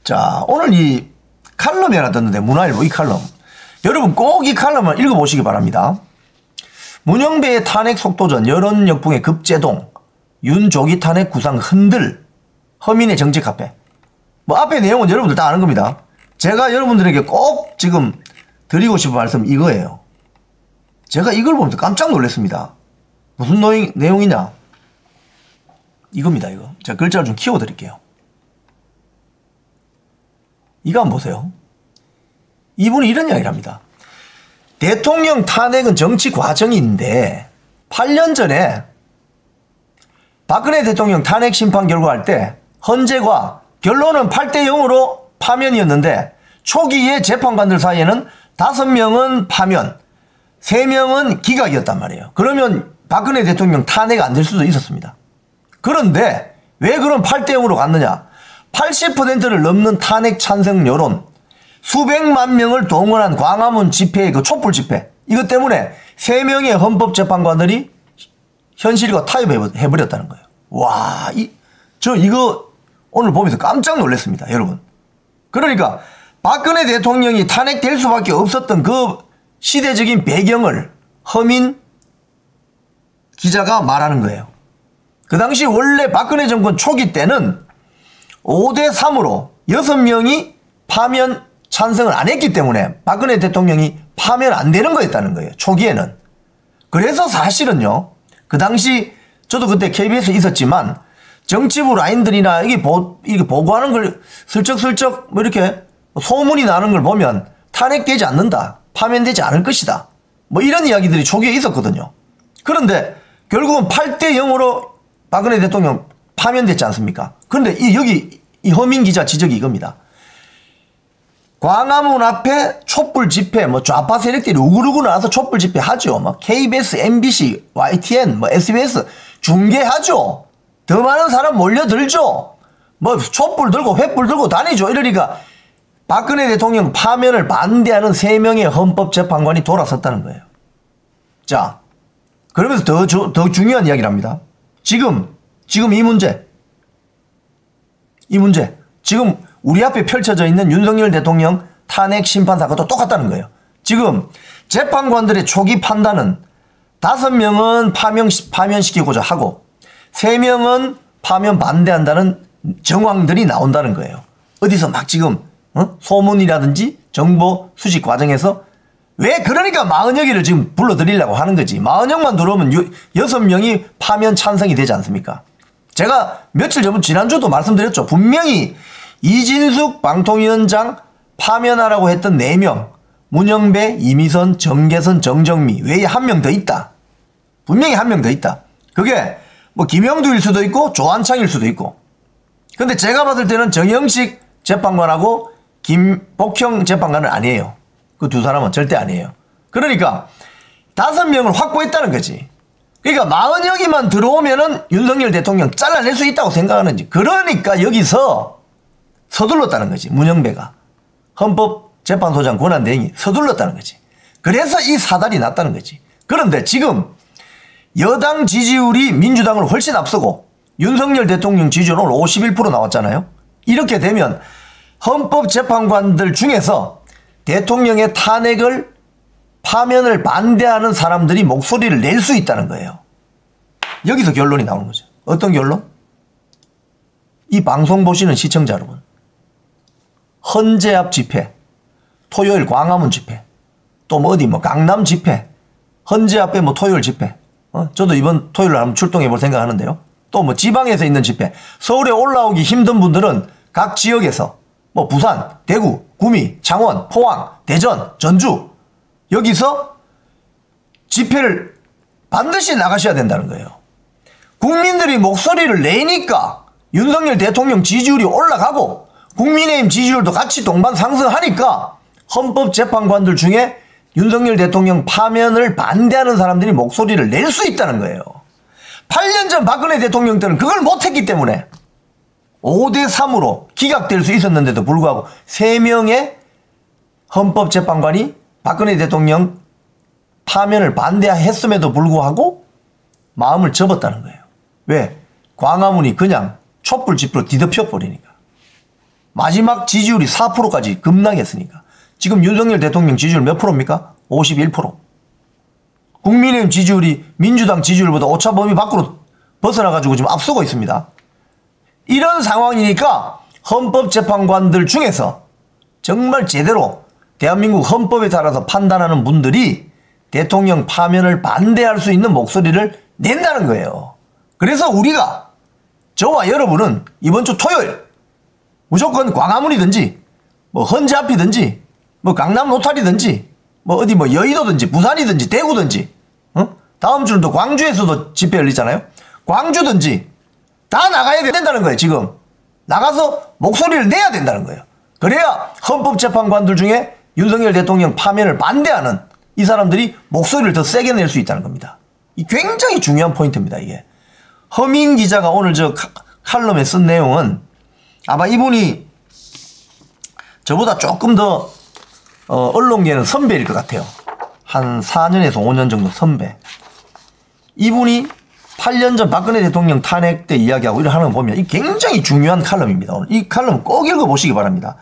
자, 오늘 이 칼럼이 하나 떴는데, 문화일보 이 칼럼. 여러분 꼭 이 칼럼을 읽어보시기 바랍니다. 문영배의 탄핵 속도전, 여론 역풍의 급제동, 윤조기 탄핵 구상 흔들, 허민의 정치 카페. 뭐 앞에 내용은 여러분들 다 아는 겁니다. 제가 여러분들에게 꼭 지금 드리고 싶은 말씀 이거예요. 제가 이걸 보면서 깜짝 놀랐습니다. 무슨 내용이냐? 이겁니다, 이거. 제가 글자를 좀 키워드릴게요. 이거 한번 보세요. 이분이 이런 이야기를 합니다. 대통령 탄핵은 정치 과정인데 8년 전에 박근혜 대통령 탄핵 심판 결과할 때 헌재가 결론은 8대 0으로 파면이었는데 초기에 재판관들 사이에는 5명은 파면, 3명은 기각이었단 말이에요. 그러면 박근혜 대통령 탄핵 안 될 수도 있었습니다. 그런데 왜 그런 8대 0으로 갔느냐? 80%를 넘는 탄핵 찬성 여론, 수백만 명을 동원한 광화문 집회의 그 촛불 집회, 이것 때문에 3명의 헌법재판관들이 현실과 타협해버렸다는 거예요. 와, 저 이거 오늘 보면서 깜짝 놀랐습니다, 여러분. 그러니까 박근혜 대통령이 탄핵될 수밖에 없었던 그 시대적인 배경을 허민 기자가 말하는 거예요. 그 당시 원래 박근혜 정권 초기 때는 5대 3으로 6명이 파면 찬성을 안 했기 때문에 박근혜 대통령이 파면 안 되는 거였다는 거예요, 초기에는. 그래서 사실은요, 그 당시 저도 그때 KBS에 있었지만 정치부 라인들이나 이게 보고하는 걸 슬쩍슬쩍 뭐 이렇게 소문이 나는 걸 보면 탄핵되지 않는다, 파면되지 않을 것이다, 뭐 이런 이야기들이 초기에 있었거든요. 그런데 결국은 8대 0으로 박근혜 대통령 파면됐지 않습니까? 그런데 여기 이 허민 기자 지적이 이겁니다. 광화문 앞에 촛불 집회, 뭐 좌파 세력들이 우글우글 나와서 촛불 집회 하죠. 뭐 KBS, MBC, YTN, 뭐 SBS 중계하죠. 더 많은 사람 몰려들죠. 뭐 촛불 들고 횃불 들고 다니죠. 이러니까 박근혜 대통령 파면을 반대하는 3명의 헌법재판관이 돌아섰다는 거예요. 자, 그러면서 더 중요한 이야기를 합니다. 지금 이 문제. 지금 우리 앞에 펼쳐져 있는 윤석열 대통령 탄핵 심판 사건도 똑같다는 거예요. 지금 재판관들의 초기 판단은 5명은 파면시키고자 하고 3명은 파면 반대한다는 정황들이 나온다는 거예요. 어디서 막 지금 소문이라든지 정보 수집 과정에서 왜 그러니까 마흔여기를 지금 불러드리려고 하는 거지. 마흔여기만 들어오면 6명이 파면 찬성이 되지 않습니까? 제가 며칠 전 지난주도 말씀드렸죠. 분명히 이진숙 방통위원장 파면하라고 했던 4명, 문영배, 이미선, 정계선, 정정미 외에 1명 더 있다. 분명히 1명 더 있다. 그게 뭐 김영두일 수도 있고 조한창일 수도 있고. 근데 제가 봤을 때는 정영식 재판관하고 김복형 재판관은 아니에요. 그 두 사람은 절대 아니에요. 그러니까 5명을 확보했다는 거지. 그러니까 40여기만 들어오면은 윤석열 대통령 잘라낼 수 있다고 생각하는지. 그러니까 여기서 서둘렀다는 거지. 문영배가 헌법재판소장 권한대행이 서둘렀다는 거지. 그래서 이 사달이 났다는 거지. 그런데 지금 여당 지지율이 민주당을 훨씬 앞서고 윤석열 대통령 지지율은 오늘 51% 나왔잖아요. 이렇게 되면 헌법재판관들 중에서 대통령의 탄핵을 파면을 반대하는 사람들이 목소리를 낼 수 있다는 거예요. 여기서 결론이 나오는 거죠. 어떤 결론? 이 방송 보시는 시청자 여러분, 헌재 앞 집회, 토요일 광화문 집회, 또 뭐 어디 뭐 강남 집회, 헌재 앞에 뭐 토요일 집회, 저도 이번 토요일에 한번 출동해 볼 생각하는데요. 또 뭐 지방에서 있는 집회, 서울에 올라오기 힘든 분들은 각 지역에서 뭐 부산, 대구, 구미, 창원, 포항, 대전, 전주 여기서 집회를 반드시 나가셔야 된다는 거예요. 국민들이 목소리를 내니까 윤석열 대통령 지지율이 올라가고 국민의힘 지지율도 같이 동반 상승하니까 헌법재판관들 중에 윤석열 대통령 파면을 반대하는 사람들이 목소리를 낼 수 있다는 거예요. 8년 전 박근혜 대통령 때는 그걸 못했기 때문에 5대 3으로 기각될 수 있었는데도 불구하고 3명의 헌법재판관이 박근혜 대통령 파면을 반대했음에도 불구하고 마음을 접었다는 거예요. 왜? 광화문이 그냥 촛불 집회로 뒤덮여 버리니까. 마지막 지지율이 4%까지 급락했으니까. 지금 윤석열 대통령 지지율 몇 프로입니까? 51%. 국민의힘 지지율이 민주당 지지율보다 오차 범위 밖으로 벗어나가지고 지금 앞서고 있습니다. 이런 상황이니까 헌법재판관들 중에서 정말 제대로 대한민국 헌법에 따라서 판단하는 분들이 대통령 파면을 반대할 수 있는 목소리를 낸다는 거예요. 그래서 우리가, 저와 여러분은 이번 주 토요일 무조건 광화문이든지 뭐 헌재 앞이든지 뭐 강남 로타리든지 뭐 어디 뭐 여의도든지 부산이든지 대구든지 다음 주는 또 광주에서도 집회 열리잖아요. 광주든지 다 나가야 된다는 거예요. 지금 나가서 목소리를 내야 된다는 거예요. 그래야 헌법재판관들 중에 윤석열 대통령 파면을 반대하는 이 사람들이 목소리를 더 세게 낼 수 있다는 겁니다. 이 굉장히 중요한 포인트입니다. 이게 허민 기자가 오늘 저 칼럼에 쓴 내용은 아마 이분이 저보다 조금 더 언론계는 선배일 것 같아요. 한 4년에서 5년 정도 선배. 이분이 8년 전 박근혜 대통령 탄핵 때 이야기하고 이걸 하는 거 보면 이 굉장히 중요한 칼럼입니다. 오늘 이 칼럼 꼭 읽어보시기 바랍니다.